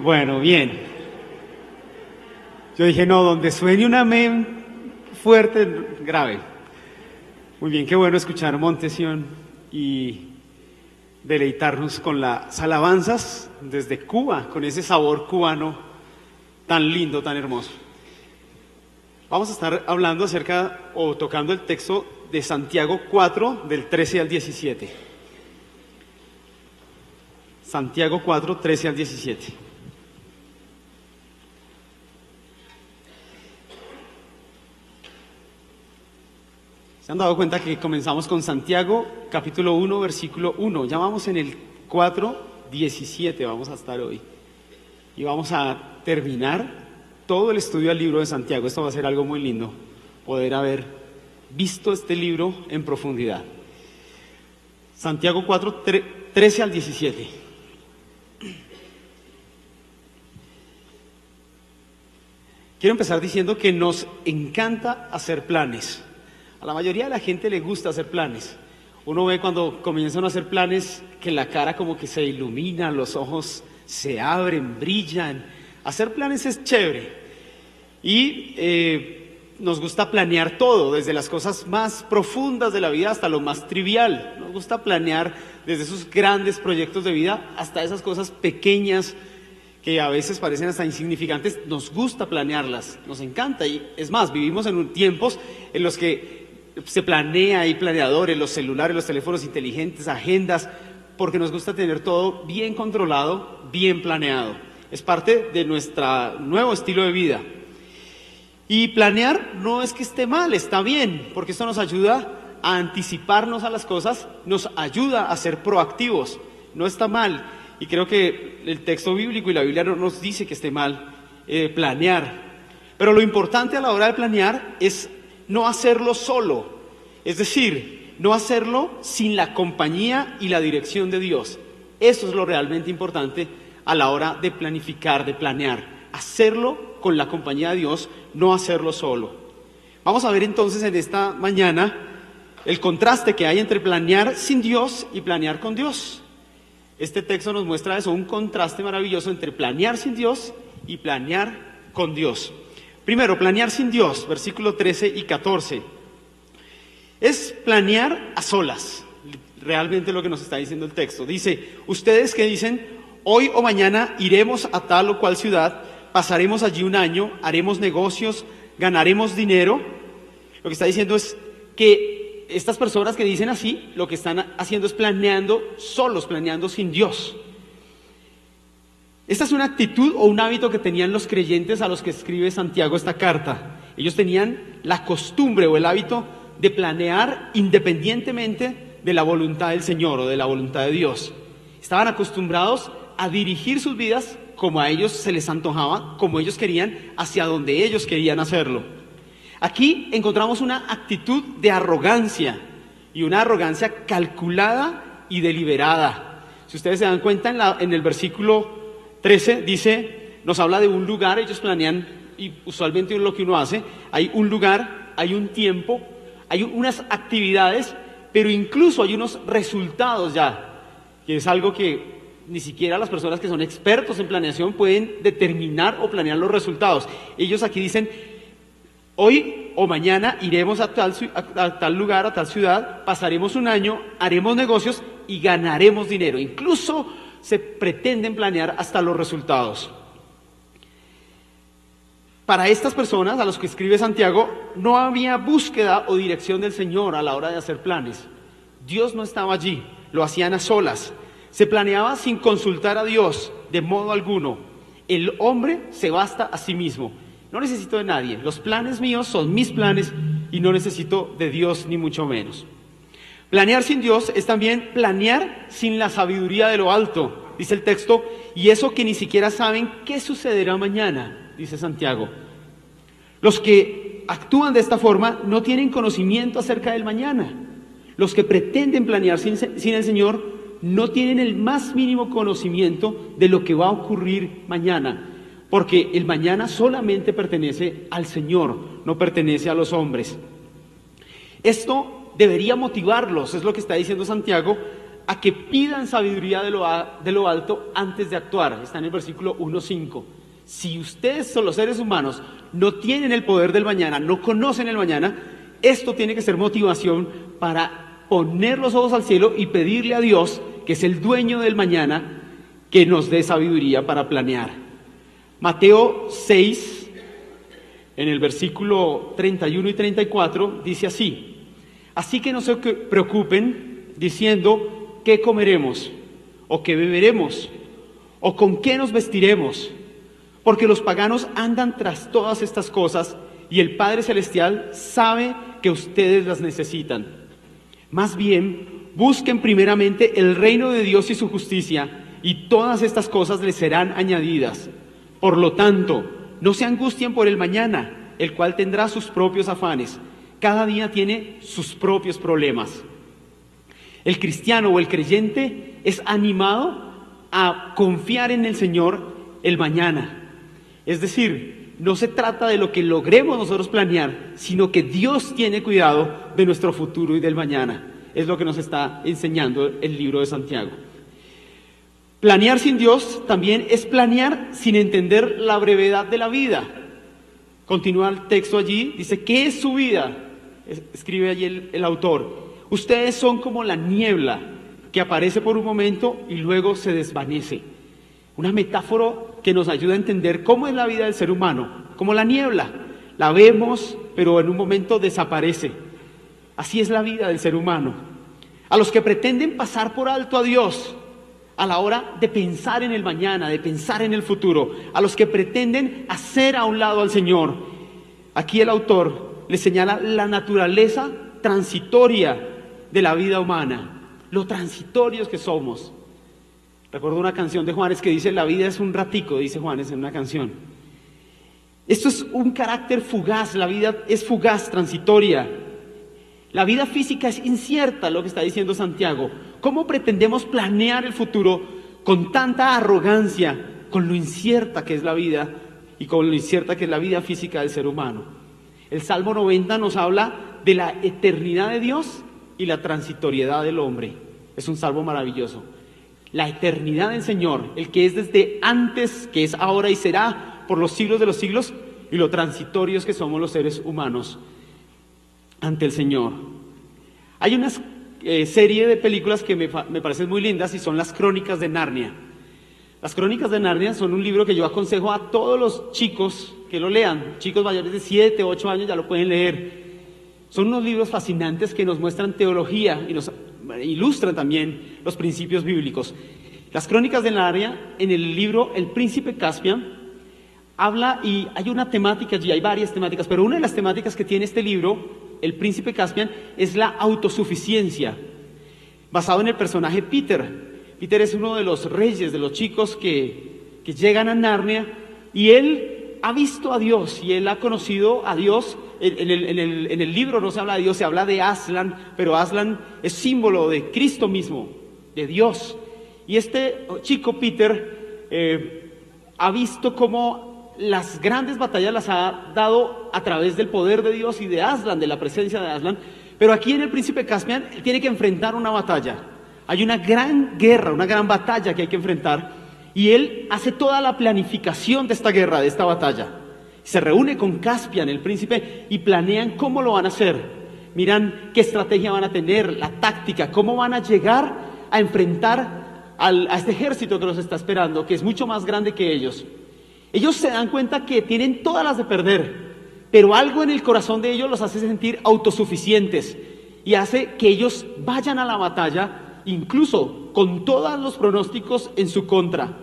Bueno, bien. Yo dije, no, donde suene un amén fuerte, grave. Muy bien, qué bueno escuchar Montesión y deleitarnos con las alabanzas desde Cuba, con ese sabor cubano tan lindo, tan hermoso. Vamos a estar hablando acerca o tocando el texto de Santiago 4, del 13 al 17. Santiago 4, 13 al 17. ¿Se han dado cuenta que comenzamos con Santiago, capítulo 1, versículo 1? Ya vamos en el 4, 17, vamos a estar hoy. Y vamos a terminar todo el estudio del libro de Santiago. Esto va a ser algo muy lindo, poder haber visto este libro en profundidad. Santiago 4, 13 al 17. Quiero empezar diciendo que nos encanta hacer planes. A la mayoría de la gente le gusta hacer planes. Uno ve cuando comienzan a hacer planes que la cara como que se ilumina, los ojos se abren, brillan. Hacer planes es chévere. Y nos gusta planear todo, desde las cosas más profundas de la vida hasta lo más trivial. Nos gusta planear desde esos grandes proyectos de vida hasta esas cosas pequeñas que a veces parecen hasta insignificantes. Nos gusta planearlas, nos encanta. Y es más, vivimos en tiempos en los que se planea, hay planeadores, los celulares, los teléfonos inteligentes, agendas, porque nos gusta tener todo bien controlado, bien planeado. Es parte de nuestro nuevo estilo de vida. Y planear no es que esté mal, está bien, porque esto nos ayuda a anticiparnos a las cosas, nos ayuda a ser proactivos, no está mal. Y creo que el texto bíblico y la Biblia no nos dice que esté mal planear. Pero lo importante a la hora de planear es no hacerlo solo, es decir, no hacerlo sin la compañía y la dirección de Dios. Eso es lo realmente importante a la hora de planificar, de planear. Hacerlo con la compañía de Dios, no hacerlo solo. Vamos a ver entonces en esta mañana el contraste que hay entre planear sin Dios y planear con Dios. Este texto nos muestra eso, un contraste maravilloso entre planear sin Dios y planear con Dios. Primero, planear sin Dios, versículos 13 y 14. Es planear a solas, realmente lo que nos está diciendo el texto. Dice, ustedes que dicen, hoy o mañana iremos a tal o cual ciudad, pasaremos allí un año, haremos negocios, ganaremos dinero. Lo que está diciendo es que estas personas que dicen así, lo que están haciendo es planeando solos, planeando sin Dios. Esta es una actitud o un hábito que tenían los creyentes a los que escribe Santiago esta carta. Ellos tenían la costumbre o el hábito de planear independientemente de la voluntad del Señor o de la voluntad de Dios. Estaban acostumbrados a dirigir sus vidas como a ellos se les antojaba, como ellos querían, hacia donde ellos querían hacerlo. Aquí encontramos una actitud de arrogancia, y una arrogancia calculada y deliberada. Si ustedes se dan cuenta, en el versículo 13 dice, nos habla de un lugar, ellos planean, y usualmente lo que uno hace, hay un lugar, hay un tiempo, hay unas actividades, pero incluso hay unos resultados ya, que es algo que ni siquiera las personas que son expertos en planeación pueden determinar o planear los resultados. Ellos aquí dicen, hoy o mañana iremos a tal lugar, a tal ciudad, pasaremos un año, haremos negocios y ganaremos dinero. Incluso se pretenden planear hasta los resultados. Para estas personas, a los que escribe Santiago, no había búsqueda o dirección del Señor a la hora de hacer planes. Dios no estaba allí, lo hacían a solas. Se planeaba sin consultar a Dios de modo alguno. El hombre se basta a sí mismo. No necesito de nadie. Los planes míos son mis planes y no necesito de Dios ni mucho menos. Planear sin Dios es también planear sin la sabiduría de lo alto, dice el texto, y eso que ni siquiera saben qué sucederá mañana, dice Santiago. Los que actúan de esta forma no tienen conocimiento acerca del mañana. Los que pretenden planear sin el Señor no tienen el más mínimo conocimiento de lo que va a ocurrir mañana, porque el mañana solamente pertenece al Señor, no pertenece a los hombres. Esto debería motivarlos, es lo que está diciendo Santiago, a que pidan sabiduría de lo alto antes de actuar. Está en el versículo 1:5. Si ustedes son los seres humanos, no tienen el poder del mañana, no conocen el mañana, esto tiene que ser motivación para poner los ojos al cielo y pedirle a Dios, que es el dueño del mañana, que nos dé sabiduría para planear. Mateo 6, en el versículo 31 y 34, dice así: así que no se preocupen diciendo qué comeremos, o qué beberemos, o con qué nos vestiremos, porque los paganos andan tras todas estas cosas, y el Padre Celestial sabe que ustedes las necesitan. Más bien, busquen primeramente el reino de Dios y su justicia, y todas estas cosas les serán añadidas. Por lo tanto, no se angustien por el mañana, el cual tendrá sus propios afanes. Cada día tiene sus propios problemas. El cristiano o el creyente es animado a confiar en el Señor el mañana. Es decir, no se trata de lo que logremos nosotros planear, sino que Dios tiene cuidado de nuestro futuro y del mañana. Es lo que nos está enseñando el libro de Santiago. Planear sin Dios también es planear sin entender la brevedad de la vida. Continúa el texto allí, dice, ¿qué es su vida? Escribe allí el autor. Ustedes son como la niebla que aparece por un momento y luego se desvanece. Una metáfora que nos ayuda a entender cómo es la vida del ser humano, como la niebla. La vemos, pero en un momento desaparece. Así es la vida del ser humano. A los que pretenden pasar por alto a Dios a la hora de pensar en el mañana, de pensar en el futuro, a los que pretenden hacer a un lado al Señor, aquí el autor les señala la naturaleza transitoria de la vida humana, lo transitorios que somos. Recuerdo una canción de Juanes que dice, la vida es un ratico, dice Juanes en una canción. Esto es un carácter fugaz, la vida es fugaz, transitoria. La vida física es incierta, lo que está diciendo Santiago. ¿Cómo pretendemos planear el futuro con tanta arrogancia, con lo incierta que es la vida y con lo incierta que es la vida física del ser humano? El Salmo 90 nos habla de la eternidad de Dios y la transitoriedad del hombre. Es un salmo maravilloso. La eternidad del Señor, el que es desde antes, que es ahora y será por los siglos de los siglos, y lo transitorios que somos los seres humanos ante el Señor. Hay una serie de películas que me parecen muy lindas y son las Crónicas de Narnia. Las Crónicas de Narnia son un libro que yo aconsejo a todos los chicos que lo lean. Chicos mayores de 7, 8 años ya lo pueden leer. Son unos libros fascinantes que nos muestran teología y nos ilustran también los principios bíblicos. Las Crónicas de Narnia, en el libro El Príncipe Caspian, habla, y hay una temática allí, hay varias temáticas, pero una de las temáticas que tiene este libro, El Príncipe Caspian, es la autosuficiencia, basado en el personaje Peter. Peter es uno de los reyes, de los chicos que llegan a Narnia, y él ha visto a Dios, y él ha conocido a Dios. En el libro no se habla de Dios, se habla de Aslan, pero Aslan es símbolo de Cristo mismo, de Dios. Y este chico Peter ha visto cómo las grandes batallas las ha dado a través del poder de Dios y de Aslan, de la presencia de Aslan. Pero aquí en el Príncipe Caspian él tiene que enfrentar una batalla. Hay una gran guerra, una gran batalla que hay que enfrentar, y él hace toda la planificación de esta guerra, de esta batalla. Se reúne con Caspian, el príncipe, y planean cómo lo van a hacer. Miran qué estrategia van a tener, la táctica, cómo van a llegar a enfrentar a este ejército que los está esperando, que es mucho más grande que ellos. Ellos se dan cuenta que tienen todas las de perder, pero algo en el corazón de ellos los hace sentir autosuficientes y hace que ellos vayan a la batalla, incluso con todos los pronósticos en su contra.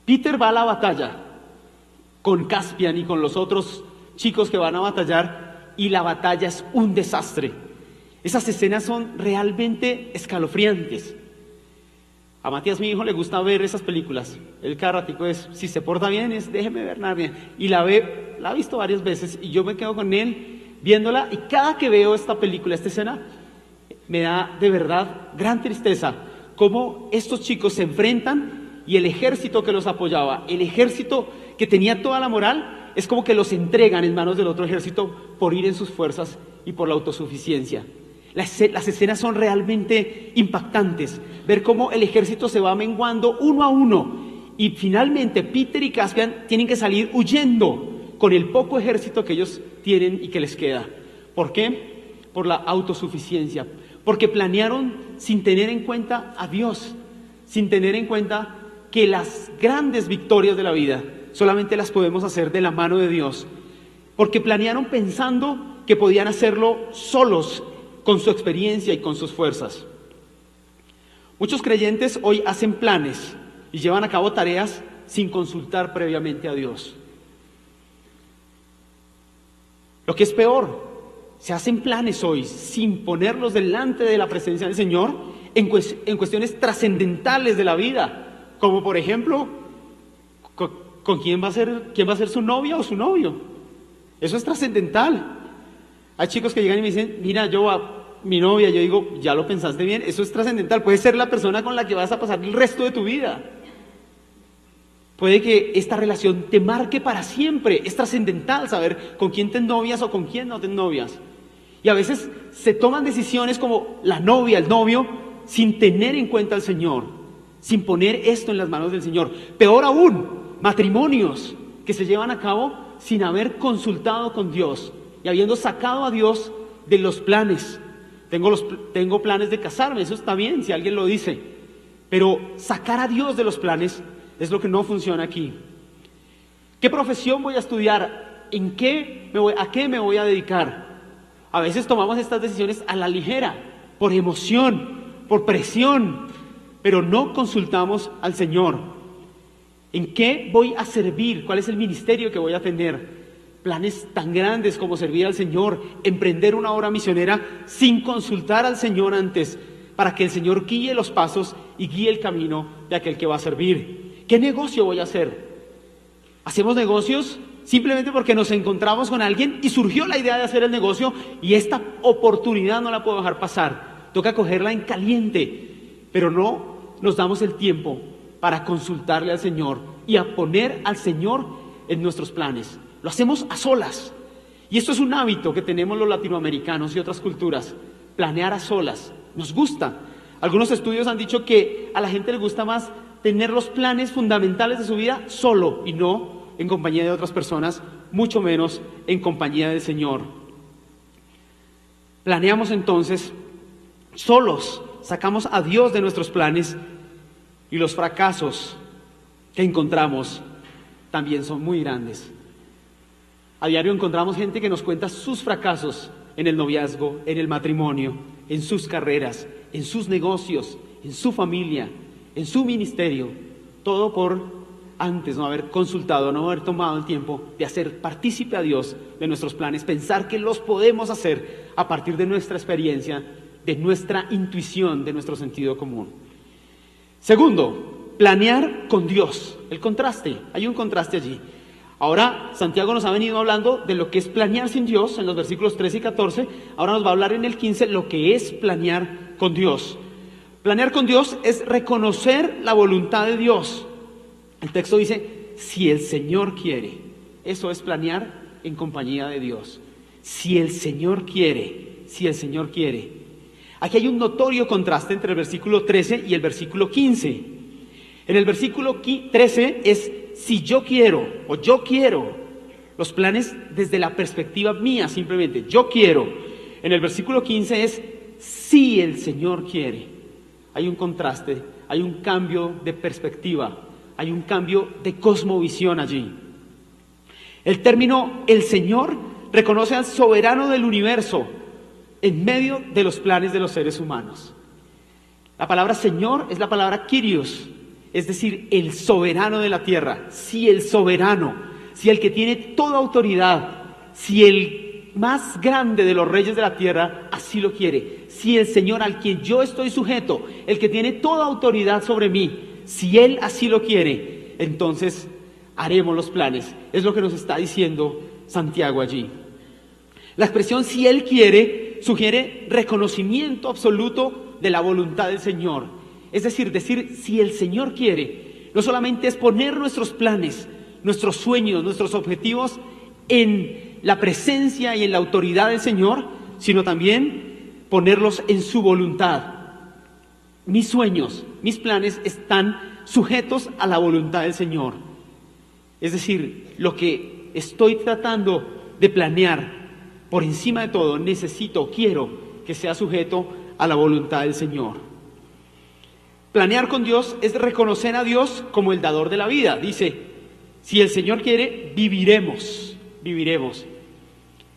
Peter va a la batalla con Caspian y con los otros chicos que van a batallar, y la batalla es un desastre. Esas escenas son realmente escalofriantes. A Matías, mi hijo, le gusta ver esas películas. Él cada ratico es, si se porta bien, es déjeme ver Narnia. Y la ha visto varias veces, y yo me quedo con él viéndola, y cada que veo esta película, esta escena, me da de verdad gran tristeza cómo estos chicos se enfrentan, y el ejército que los apoyaba, el ejército que tenía toda la moral, es como que los entregan en manos del otro ejército por ir en sus fuerzas y por la autosuficiencia. Las escenas son realmente impactantes. Ver cómo el ejército se va menguando uno a uno. Y finalmente Peter y Caspian tienen que salir huyendo con el poco ejército que ellos tienen y que les queda. ¿Por qué? Por la autosuficiencia. Porque planearon sin tener en cuenta a Dios, sin tener en cuenta que las grandes victorias de la vida solamente las podemos hacer de la mano de Dios. Porque planearon pensando que podían hacerlo solos, con su experiencia y con sus fuerzas. Muchos creyentes hoy hacen planes y llevan a cabo tareas sin consultar previamente a Dios. Lo que es peor, se hacen planes hoy sin ponerlos delante de la presencia del Señor en cuestiones trascendentales de la vida, como por ejemplo, con quién va a ser su novia o su novio. Eso es trascendental. Hay chicos que llegan y me dicen, mira, mi novia, yo digo, ¿ya lo pensaste bien? Eso es trascendental. Puede ser la persona con la que vas a pasar el resto de tu vida. Puede que esta relación te marque para siempre. Es trascendental saber con quién te novias o con quién no te novias. Y a veces se toman decisiones como la novia, el novio, sin tener en cuenta al Señor, sin poner esto en las manos del Señor. Peor aún, matrimonios que se llevan a cabo sin haber consultado con Dios y habiendo sacado a Dios de los planes. Tengo planes de casarme, eso está bien si alguien lo dice, pero sacar a Dios de los planes es lo que no funciona aquí. ¿Qué profesión voy a estudiar? ¿A qué me voy a dedicar? A veces tomamos estas decisiones a la ligera, por emoción, por presión, pero no consultamos al Señor. ¿En qué voy a servir? ¿Cuál es el ministerio que voy a tener? Planes tan grandes como servir al Señor, emprender una obra misionera sin consultar al Señor antes, para que el Señor guíe los pasos y guíe el camino de aquel que va a servir. ¿Qué negocio voy a hacer? ¿Hacemos negocios simplemente porque nos encontramos con alguien y surgió la idea de hacer el negocio y esta oportunidad no la puedo dejar pasar? Toca cogerla en caliente, pero no nos damos el tiempo para consultarle al Señor y a poner al Señor en nuestros planes. Lo hacemos a solas. Y esto es un hábito que tenemos los latinoamericanos y otras culturas, planear a solas. Nos gusta. Algunos estudios han dicho que a la gente le gusta más tener los planes fundamentales de su vida solo y no en compañía de otras personas, mucho menos en compañía del Señor. Planeamos entonces solos, sacamos a Dios de nuestros planes y los fracasos que encontramos también son muy grandes. A diario encontramos gente que nos cuenta sus fracasos en el noviazgo, en el matrimonio, en sus carreras, en sus negocios, en su familia, en su ministerio, todo por antes no haber consultado, no haber tomado el tiempo de hacer partícipe a Dios de nuestros planes, pensar que los podemos hacer a partir de nuestra experiencia, de nuestra intuición, de nuestro sentido común. Segundo, planear con Dios. El contraste, hay un contraste allí. Ahora Santiago nos ha venido hablando de lo que es planear sin Dios en los versículos 13 y 14. Ahora nos va a hablar en el 15 lo que es planear con Dios. Planear con Dios es reconocer la voluntad de Dios. El texto dice, si el Señor quiere. Eso es planear en compañía de Dios. Si el Señor quiere, si el Señor quiere. Aquí hay un notorio contraste entre el versículo 13 y el versículo 15. En el versículo 13 es si yo quiero o yo quiero. Los planes desde la perspectiva mía simplemente, yo quiero. En el versículo 15 es si el Señor quiere. Hay un contraste, hay un cambio de perspectiva, hay un cambio de cosmovisión allí. El término el Señor reconoce al soberano del universo en medio de los planes de los seres humanos. La palabra Señor es la palabra Kyrios, es decir, el soberano de la tierra. Si el soberano, si el que tiene toda autoridad, si el más grande de los reyes de la tierra así lo quiere, si el Señor al quien yo estoy sujeto, el que tiene toda autoridad sobre mí, si Él así lo quiere, entonces haremos los planes. Es lo que nos está diciendo Santiago allí. La expresión si Él quiere sugiere reconocimiento absoluto de la voluntad del Señor. Es decir, si el Señor quiere, no solamente es poner nuestros planes, nuestros sueños, nuestros objetivos en la presencia y en la autoridad del Señor, sino también ponerlos en su voluntad. Mis sueños, mis planes están sujetos a la voluntad del Señor. Es decir, lo que estoy tratando de planear, por encima de todo, quiero que sea sujeto a la voluntad del Señor. Planear con Dios es reconocer a Dios como el dador de la vida. Dice, si el Señor quiere, viviremos.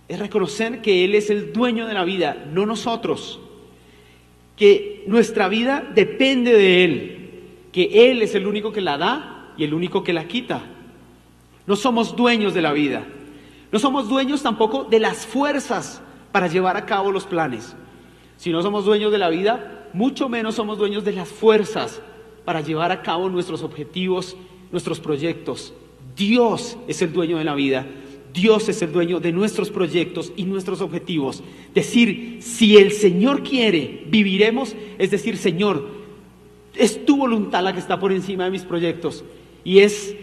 Es reconocer que Él es el dueño de la vida, no nosotros. Que nuestra vida depende de Él. Que Él es el único que la da y el único que la quita. No somos dueños de la vida. No somos dueños tampoco de las fuerzas para llevar a cabo los planes. Si no somos dueños de la vida, mucho menos somos dueños de las fuerzas para llevar a cabo nuestros objetivos, nuestros proyectos. Dios es el dueño de la vida. Dios es el dueño de nuestros proyectos y nuestros objetivos. Decir, si el Señor quiere, viviremos. Es decir, Señor, es tu voluntad la que está por encima de mis proyectos. Y eres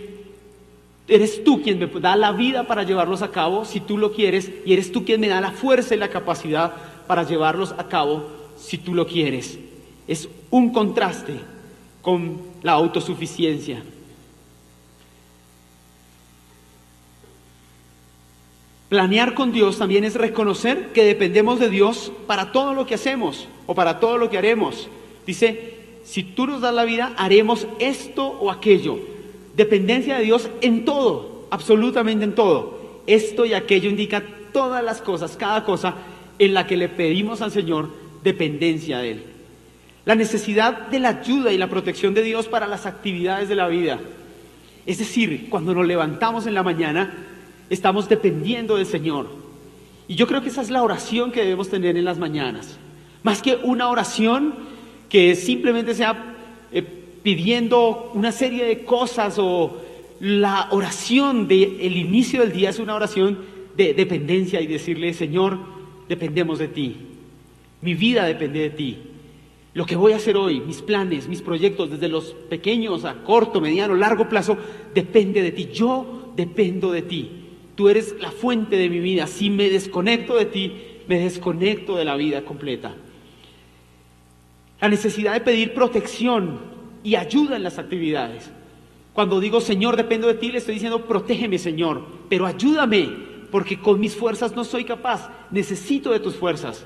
tú quien me da la vida para llevarlos a cabo, si tú lo quieres. Y eres tú quien me da la fuerza y la capacidad para llevarlos a cabo, si tú lo quieres. Es un contraste con la autosuficiencia. Planear con Dios también es reconocer que dependemos de Dios para todo lo que hacemos o para todo lo que haremos. Dice, si tú nos das la vida, haremos esto o aquello. Dependencia de Dios en todo, absolutamente en todo. Esto y aquello indica todas las cosas, cada cosa en la que le pedimos al Señor dependencia de Él. La necesidad de la ayuda y la protección de Dios para las actividades de la vida. Es decir, cuando nos levantamos en la mañana, estamos dependiendo del Señor. Y yo creo que esa es la oración que debemos tener en las mañanas. Más que una oración que simplemente sea pidiendo una serie de cosas, o la oración del inicio del día es una oración de dependencia y decirle, Señor, dependemos de ti. Mi vida depende de ti. Lo que voy a hacer hoy, mis planes, mis proyectos, desde los pequeños a corto, mediano, largo plazo, depende de ti. Yo dependo de ti. Tú eres la fuente de mi vida. Si me desconecto de ti, me desconecto de la vida completa. La necesidad de pedir protección y ayuda en las actividades. Cuando digo, Señor, dependo de ti, le estoy diciendo, protégeme, Señor, pero ayúdame, porque con mis fuerzas no soy capaz. Necesito de tus fuerzas.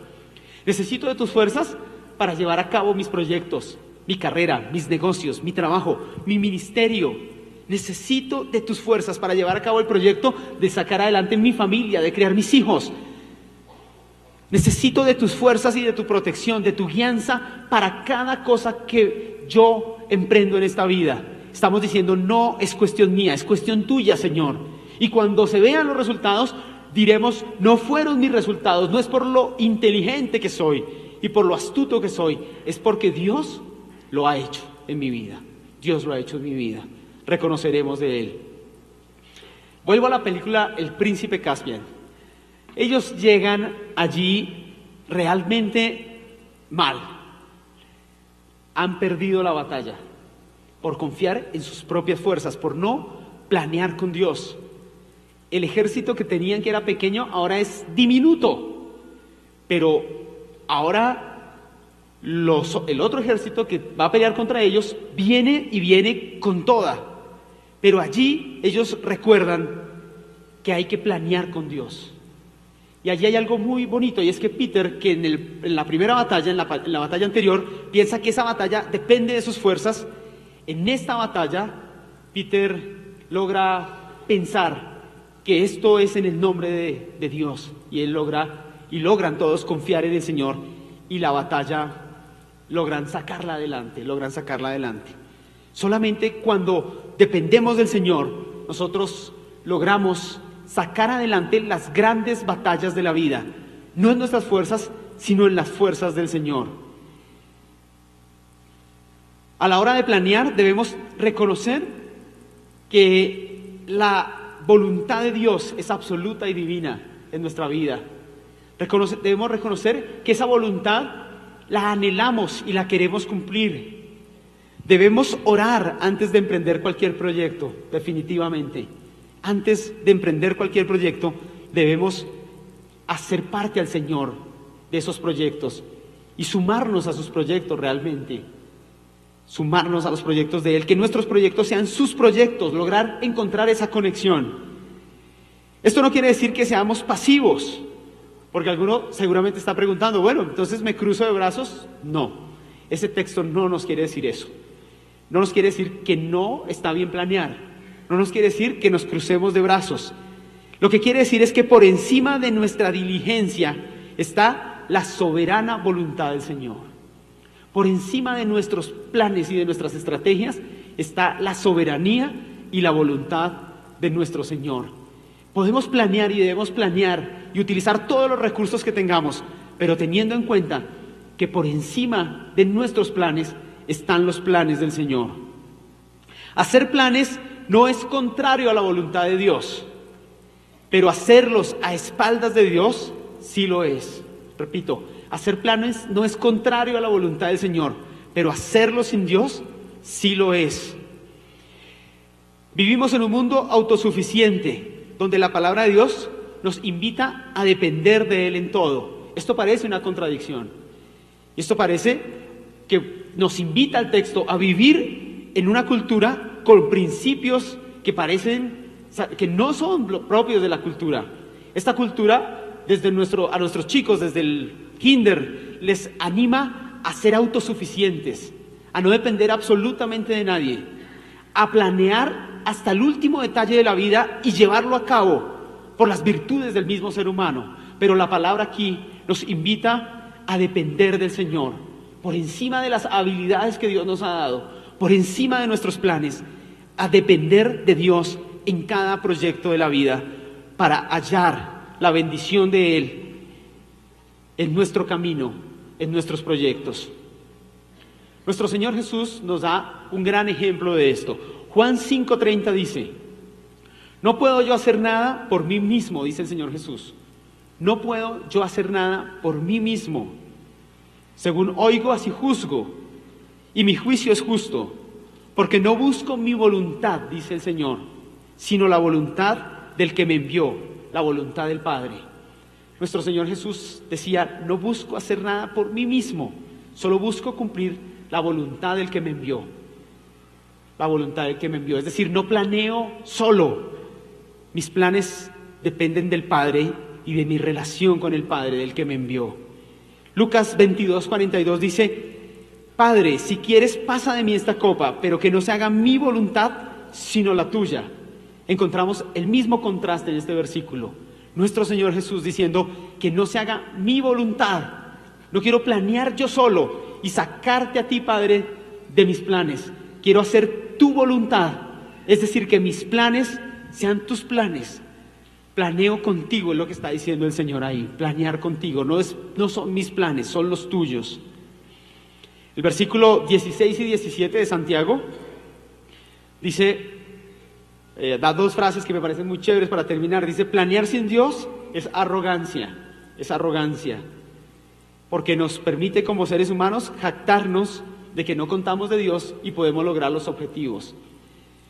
Necesito de tus fuerzas para llevar a cabo mis proyectos, mi carrera, mis negocios, mi trabajo, mi ministerio. Necesito de tus fuerzas para llevar a cabo el proyecto de sacar adelante mi familia, de crear mis hijos. Necesito de tus fuerzas y de tu protección, de tu guianza para cada cosa que yo emprendo en esta vida. Estamos diciendo, no es cuestión mía, es cuestión tuya, Señor. Y cuando se vean los resultados, diremos, no fueron mis resultados, no es por lo inteligente que soy y por lo astuto que soy, es porque Dios lo ha hecho en mi vida. Dios lo ha hecho en mi vida. Reconoceremos de Él. Vuelvo a la película El Príncipe Caspian. Ellos llegan allí realmente mal. Han perdido la batalla por confiar en sus propias fuerzas, por no planear con Dios. El ejército que tenían, que era pequeño, ahora es diminuto. Pero ahora el otro ejército que va a pelear contra ellos viene y viene con toda. Pero allí ellos recuerdan que hay que planear con Dios. Y allí hay algo muy bonito, y es que Peter, que en la primera batalla, en la batalla anterior, piensa que esa batalla depende de sus fuerzas. En esta batalla, Peter logra pensar que esto es en el nombre de Dios, y logran todos confiar en el Señor, y la batalla logran sacarla adelante. Solamente cuando dependemos del Señor, nosotros logramos sacar adelante las grandes batallas de la vida, no en nuestras fuerzas, sino en las fuerzas del Señor. A la hora de planear, debemos reconocer que la voluntad de Dios es absoluta y divina en nuestra vida. Debemos reconocer que esa voluntad la anhelamos y la queremos cumplir. Debemos orar antes de emprender cualquier proyecto, definitivamente. Antes de emprender cualquier proyecto, debemos hacer parte al Señor de esos proyectos y sumarnos a sus proyectos realmente, sumarnos a los proyectos de Él, que nuestros proyectos sean sus proyectos, lograr encontrar esa conexión. Esto no quiere decir que seamos pasivos, porque alguno seguramente está preguntando, bueno, entonces ¿me cruzo de brazos? No, ese texto no nos quiere decir eso. No nos quiere decir que no está bien planear, no nos quiere decir que nos crucemos de brazos. Lo que quiere decir es que por encima de nuestra diligencia está la soberana voluntad del Señor. Por encima de nuestros planes y de nuestras estrategias está la soberanía y la voluntad de nuestro Señor. Podemos planear y debemos planear y utilizar todos los recursos que tengamos, pero teniendo en cuenta que por encima de nuestros planes están los planes del Señor. Hacer planes no es contrario a la voluntad de Dios, pero hacerlos a espaldas de Dios sí lo es. Repito, hacer planes no es contrario a la voluntad del Señor, pero hacerlo sin Dios sí lo es. Vivimos en un mundo autosuficiente, donde la palabra de Dios nos invita a depender de Él en todo. Esto parece una contradicción. Esto parece que nos invita al texto a vivir en una cultura con principios que parecen, que no son propios de la cultura. Esta cultura, a nuestros chicos, desde el kinder, les anima a ser autosuficientes, a no depender absolutamente de nadie, a planear hasta el último detalle de la vida y llevarlo a cabo por las virtudes del mismo ser humano. Pero la palabra aquí nos invita a depender del Señor, por encima de las habilidades que Dios nos ha dado, por encima de nuestros planes, a depender de Dios en cada proyecto de la vida, para hallar la bendición de Él en nuestro camino, en nuestros proyectos. Nuestro Señor Jesús nos da un gran ejemplo de esto. Juan 5:30 dice: no puedo yo hacer nada por mí mismo, dice el Señor Jesús. No puedo yo hacer nada por mí mismo. Según oigo, así juzgo, y mi juicio es justo, porque no busco mi voluntad, dice el Señor, sino la voluntad del que me envió, la voluntad del Padre. Nuestro Señor Jesús decía: no busco hacer nada por mí mismo, solo busco cumplir la voluntad del que me envió. La voluntad del que me envió, es decir, no planeo solo. Mis planes dependen del Padre y de mi relación con el Padre, del que me envió. Lucas 22:42 dice: Padre, si quieres, pasa de mí esta copa, pero que no se haga mi voluntad, sino la tuya. Encontramos el mismo contraste en este versículo. Nuestro Señor Jesús diciendo que no se haga mi voluntad. No quiero planear yo solo y sacarte a ti, Padre, de mis planes. Quiero hacer tu voluntad, es decir, que mis planes sean tus planes. Planeo contigo, es lo que está diciendo el Señor ahí. Planear contigo, no son mis planes, son los tuyos. El versículo 16 y 17 de Santiago dice, da dos frases que me parecen muy chéveres para terminar. Dice: planear sin Dios es arrogancia, porque nos permite como seres humanos jactarnos de que no contamos de Dios y podemos lograr los objetivos.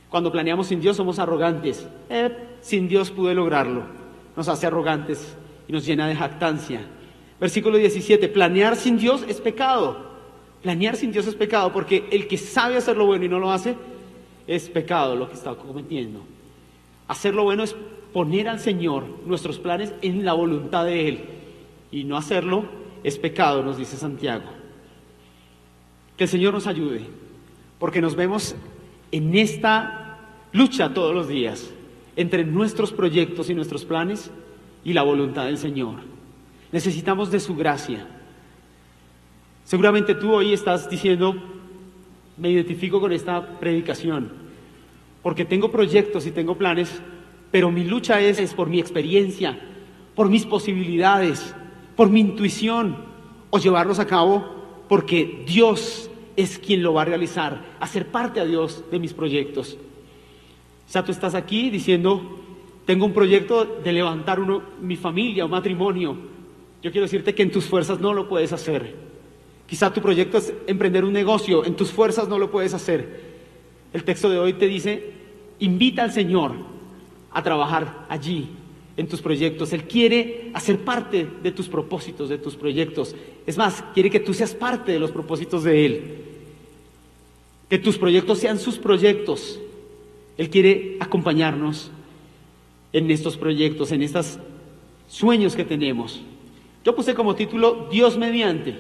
Cuando planeamos sin Dios somos arrogantes. Sin Dios pude lograrlo. Nos hace arrogantes y nos llena de jactancia. Versículo 17, planear sin Dios es pecado. Planear sin Dios es pecado, porque el que sabe hacer lo bueno y no lo hace, es pecado lo que está cometiendo. Hacer lo bueno es poner al Señor nuestros planes en la voluntad de Él, y no hacerlo es pecado, nos dice Santiago. Que el Señor nos ayude, porque nos vemos en esta lucha todos los días entre nuestros proyectos y nuestros planes y la voluntad del Señor. Necesitamos de su gracia. Seguramente tú hoy estás diciendo: me identifico con esta predicación, porque tengo proyectos y tengo planes, pero mi lucha es por mi experiencia, por mis posibilidades, por mi intuición, o llevarlos a cabo porque Dios es quien lo va a realizar, hacer parte a Dios de mis proyectos. O sea, tú estás aquí diciendo: tengo un proyecto de levantar mi familia, un matrimonio. Yo quiero decirte que en tus fuerzas no lo puedes hacer. Quizá tu proyecto es emprender un negocio, en tus fuerzas no lo puedes hacer. El texto de hoy te dice: invita al Señor a trabajar allí, en tus proyectos. Él quiere hacer parte de tus propósitos, de tus proyectos. Es más, quiere que tú seas parte de los propósitos de Él. Que tus proyectos sean sus proyectos. Él quiere acompañarnos en estos proyectos, en estos sueños que tenemos. Yo puse como título Dios mediante.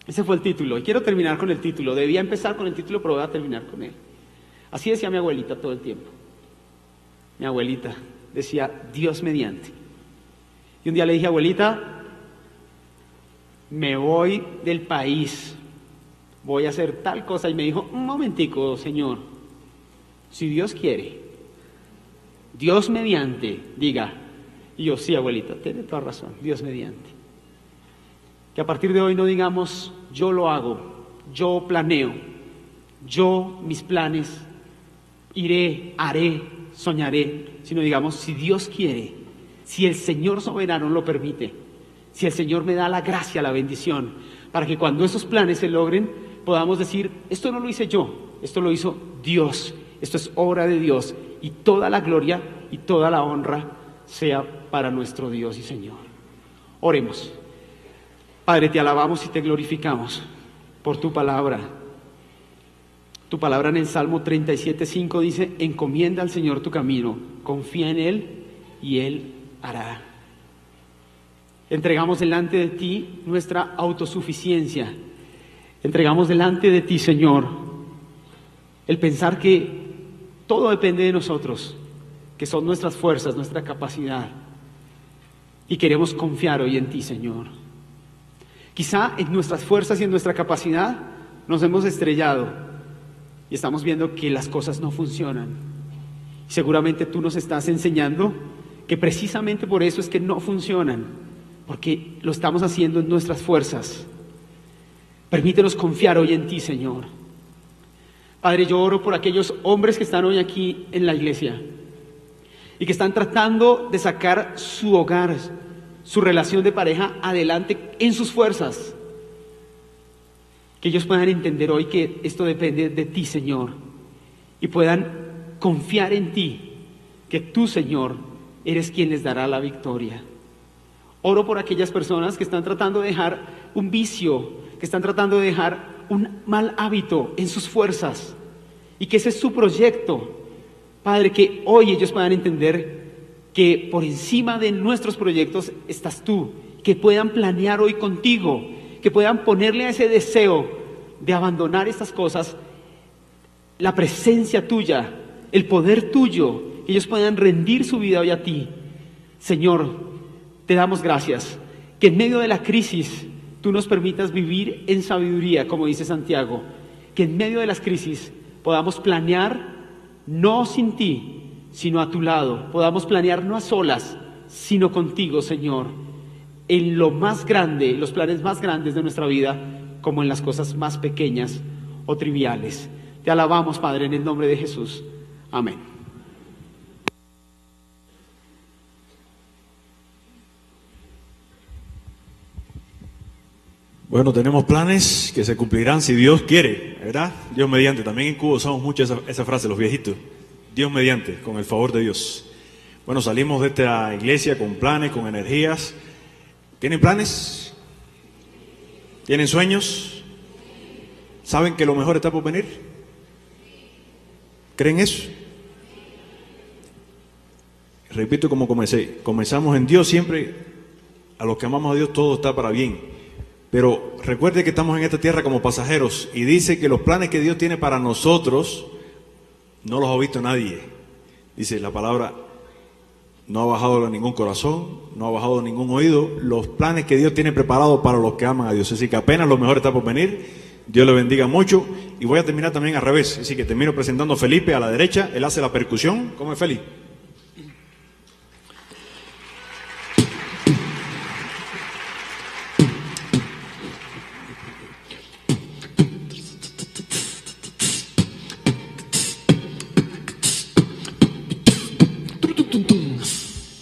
Ese fue el título. Y quiero terminar con el título. Debía empezar con el título, pero voy a terminar con él. Así decía mi abuelita todo el tiempo. Mi abuelita decía Dios mediante. Y un día le dije, abuelita, me voy del país, voy a hacer tal cosa. Y me dijo, un momentico, señor, si Dios quiere, Dios mediante, diga. Y yo, sí, abuelita, tiene toda razón, Dios mediante. Que a partir de hoy no digamos, yo lo hago, yo planeo, yo mis planes, iré, haré, soñaré, sino digamos, si Dios quiere, si el Señor soberano lo permite, si el Señor me da la gracia, la bendición, para que cuando esos planes se logren, podamos decir, esto no lo hice yo, esto lo hizo Dios, esto es obra de Dios, y toda la gloria y toda la honra sea para nuestro Dios y Señor. Oremos. Padre, te alabamos y te glorificamos por tu palabra. Tu palabra en el Salmo 37:5 dice, encomienda al Señor tu camino, confía en Él y Él hará. Entregamos delante de ti nuestra autosuficiencia. Entregamos delante de ti, Señor, el pensar que todo depende de nosotros, que son nuestras fuerzas, nuestra capacidad. Y queremos confiar hoy en ti, Señor. Quizá en nuestras fuerzas y en nuestra capacidad nos hemos estrellado y estamos viendo que las cosas no funcionan. Seguramente tú nos estás enseñando que precisamente por eso es que no funcionan, porque lo estamos haciendo en nuestras fuerzas. Permítenos confiar hoy en ti, Señor. Padre, yo oro por aquellos hombres que están hoy aquí en la iglesia y que están tratando de sacar su hogar, su relación de pareja adelante en sus fuerzas. Que ellos puedan entender hoy que esto depende de ti, Señor, y puedan confiar en ti, que tú, Señor, eres quien les dará la victoria. Oro por aquellas personas que están tratando de dejar un vicio, que están tratando de dejar un mal hábito en sus fuerzas, y que ese es su proyecto. Padre, que hoy ellos puedan entender que por encima de nuestros proyectos estás tú, que puedan planear hoy contigo, que puedan ponerle a ese deseo de abandonar estas cosas la presencia tuya, el poder tuyo, que ellos puedan rendir su vida hoy a ti. Señor, te damos gracias, que en medio de la crisis tú nos permitas vivir en sabiduría, como dice Santiago, que en medio de las crisis podamos planear no sin ti, sino a tu lado, podamos planear no a solas, sino contigo, Señor, en lo más grande, los planes más grandes de nuestra vida, como en las cosas más pequeñas o triviales. Te alabamos, Padre, en el nombre de Jesús. Amén. Bueno, tenemos planes que se cumplirán si Dios quiere, ¿verdad? Dios mediante. También en Cuba usamos mucho esa frase, los viejitos. Dios mediante, con el favor de Dios. Bueno, salimos de esta iglesia con planes, con energías. ¿Tienen planes? ¿Tienen sueños? ¿Saben que lo mejor está por venir? ¿Creen eso? Repito como comencé. Comenzamos en Dios siempre. A los que amamos a Dios todo está para bien. Pero recuerde que estamos en esta tierra como pasajeros. Y dice que los planes que Dios tiene para nosotros no los ha visto nadie. Dice la palabra, no ha bajado a ningún corazón, no ha bajado a ningún oído, los planes que Dios tiene preparados para los que aman a Dios. Así que apenas lo mejor está por venir. Dios le bendiga mucho. Y voy a terminar también al revés. Así que termino presentando a Felipe a la derecha. Él hace la percusión. ¿Cómo es, Felipe?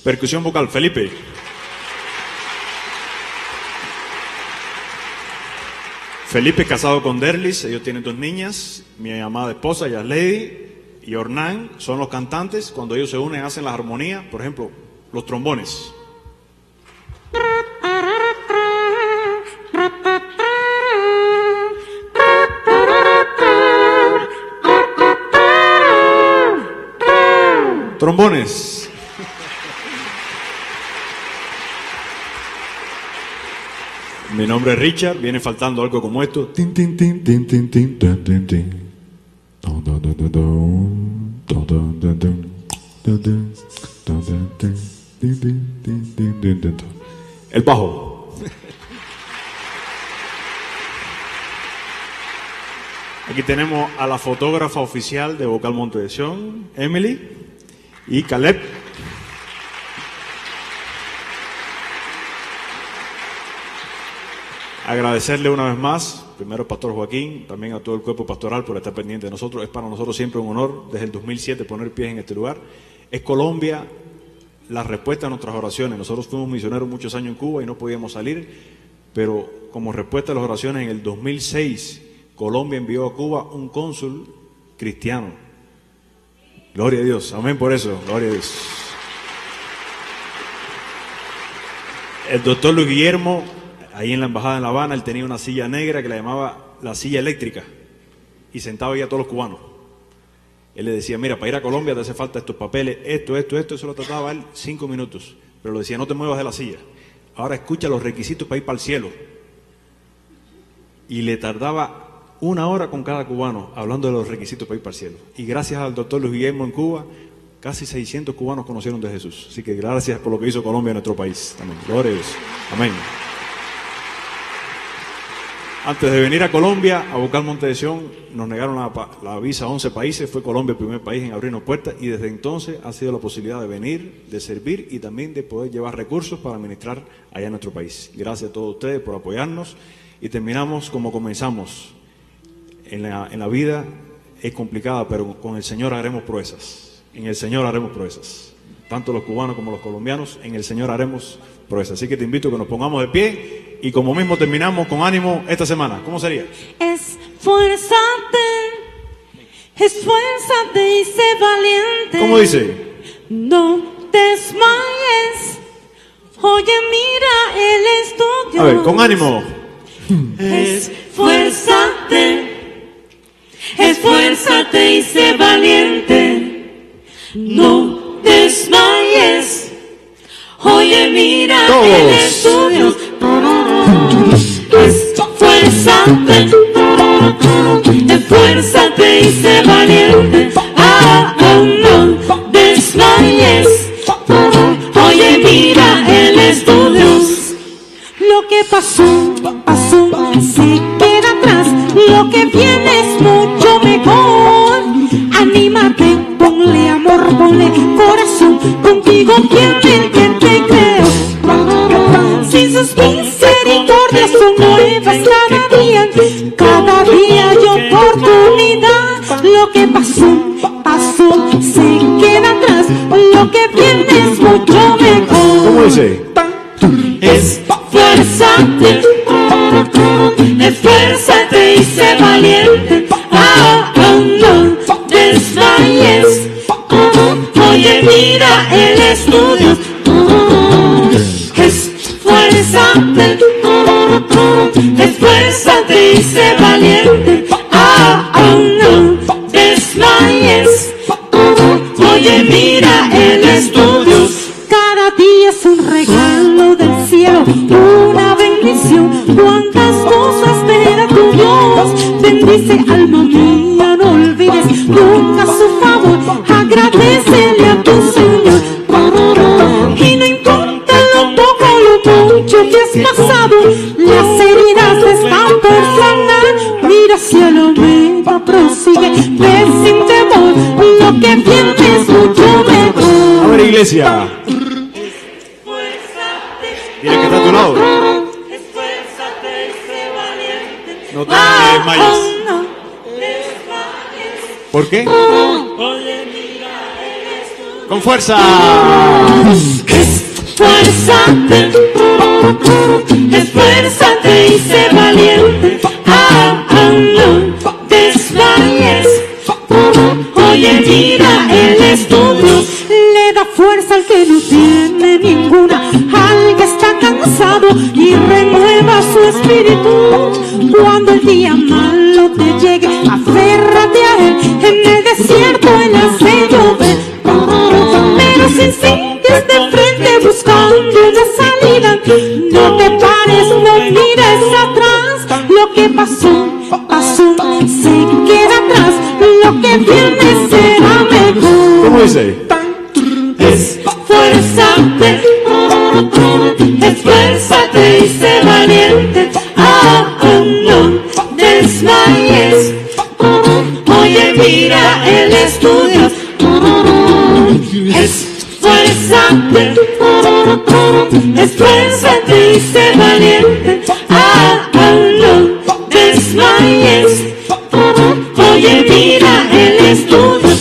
Percusión vocal, Felipe. Felipe casado con Derlis, ellos tienen 2 niñas, mi amada esposa, Yaslady y Ornán, son los cantantes. Cuando ellos se unen hacen la armonía. Por ejemplo, los trombones. Trombones. Mi nombre es Richard, viene faltando algo como esto. Tin, tin, tin, tin, tin, tin, tin, tin, tin. El bajo. Aquí tenemos a la fotógrafa oficial de Vocal Monte de Sion, Emily, y Caleb. Agradecerle una vez más, primero al pastor Joaquín, también a todo el cuerpo pastoral por estar pendiente de nosotros. Es para nosotros siempre un honor, desde el 2007, poner pies en este lugar. Es Colombia la respuesta a nuestras oraciones. Nosotros fuimos misioneros muchos años en Cuba y no podíamos salir, pero como respuesta a las oraciones, en el 2006, Colombia envió a Cuba un cónsul cristiano. Gloria a Dios, amén por eso, gloria a Dios. El doctor Luis Guillermo, ahí en la embajada en La Habana, él tenía una silla negra que la llamaba la silla eléctrica y sentaba ahí a todos los cubanos. Él le decía, mira, para ir a Colombia te hace falta estos papeles, esto, eso lo trataba él 5 minutos, pero le decía, no te muevas de la silla. Ahora escucha los requisitos para ir para el cielo. Y le tardaba 1 hora con cada cubano hablando de los requisitos para ir para el cielo. Y gracias al doctor Luis Guillermo en Cuba, casi 600 cubanos conocieron de Jesús. Así que gracias por lo que hizo Colombia en nuestro país. Amén. Gloria a Dios. Amén. Antes de venir a Colombia, a Vocal Monte de Sion, nos negaron la visa a 11 países. Fue Colombia el primer país en abrirnos puertas y desde entonces ha sido la posibilidad de venir, de servir y también de poder llevar recursos para administrar allá en nuestro país. Gracias a todos ustedes por apoyarnos y terminamos como comenzamos. En la vida es complicada, pero con el Señor haremos proezas. En el Señor haremos proezas. Tanto los cubanos como los colombianos, en el Señor haremos proezas. Así que te invito a que nos pongamos de pie y como mismo terminamos con ánimo esta semana. ¿Cómo sería? Esfuérzate y sé valiente. ¿Cómo dice? No desmayes. Oye, mira, Él es tu Dios. A ver, con ánimo. Esfuérzate y sé valiente. No desmayes. Oye, mira, todos. Él es tu Dios. Esfuérzate y sé valiente. No desmayes. Oye, mira, Él es tu Dios. Lo que pasó, se queda atrás. Lo que viene es mucho mejor. Anímate, ponle amor, ponle corazón. Contigo fielmente creo. Si sus misericordias son nuevas cada día hay oportunidad. Lo que pasó, se queda atrás. Lo que viene es mucho mejor. ¿Cómo dice? Esfuérzate y sé valiente. No desmayes. Oye, mira, Él es tu Dios. Esfuérzate y sé valiente. No desmayes. Oye, mira, Él es tu Dios. Cada día es un regalo del cielo, una bendición. Cuántas cosas te da tu Dios. Bendice, alma mía, no olvides nunca su favor. Agradecele a tu Señor. Y no importa lo poco o lo mucho que has pasado, las heridas están por sanar. Mira hacia la meta, prosigue, ve sin temor. Lo que viene es mucho mejor. A ver, iglesia. Dile que está a tu lado. Esfuérzate y sé valiente. No te desmayes. No desmayes. ¿Por qué? Oye, mira, Él es tu Dios. Con fuerza. Esfuérzate y sé valiente. No desmayes. Oye, mira, Él es tu Dios. Le da fuerza al que no tiene ninguna. Alguien está cansado y renueva su espíritu. Cuando el día malo te llegue, aférrate a él. En el desierto él hace llover. Pero si sigues de frente buscando una salida, no te pares, no mires atrás. Lo que pasó, pasó, se queda atrás. Lo que viene será mejor. ¿Cómo dice? Esfuérzate, esfuérzate y sé valiente. No desmayes. Oye, mira el estudio. Esfuérzate, esfuérzate y sé valiente. No desmayes. Oye, mira el estudio.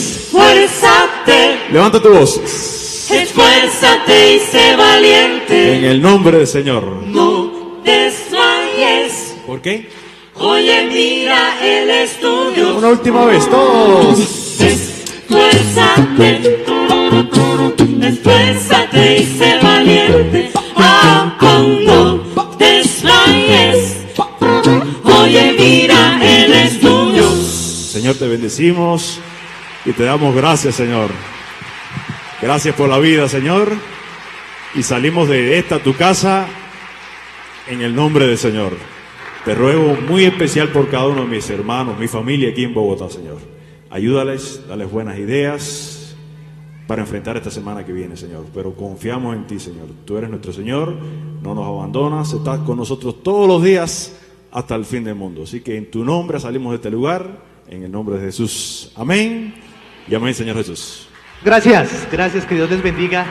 Esfuérzate, Levanta tu voz. esfuérzate y sé valiente. En el nombre del Señor. No desmayes. ¿Por qué? Oye, mira el estudio. Una última vez, todos. Esfuérzate, esfuérzate y sé valiente. No desmayes. Oye, mira el estudio. Señor, te bendecimos y te damos gracias, Señor. Gracias por la vida, Señor. Y salimos de esta tu casa en el nombre del Señor. Te ruego muy especial por cada uno de mis hermanos, mi familia aquí en Bogotá, Señor. Ayúdales, dales buenas ideas para enfrentar esta semana que viene, Señor. Pero confiamos en ti, Señor. Tú eres nuestro Señor, no nos abandonas, estás con nosotros todos los días hasta el fin del mundo. Así que en tu nombre salimos de este lugar, en el nombre de Jesús. Amén y amén, Señor Jesús. Gracias, que Dios les bendiga.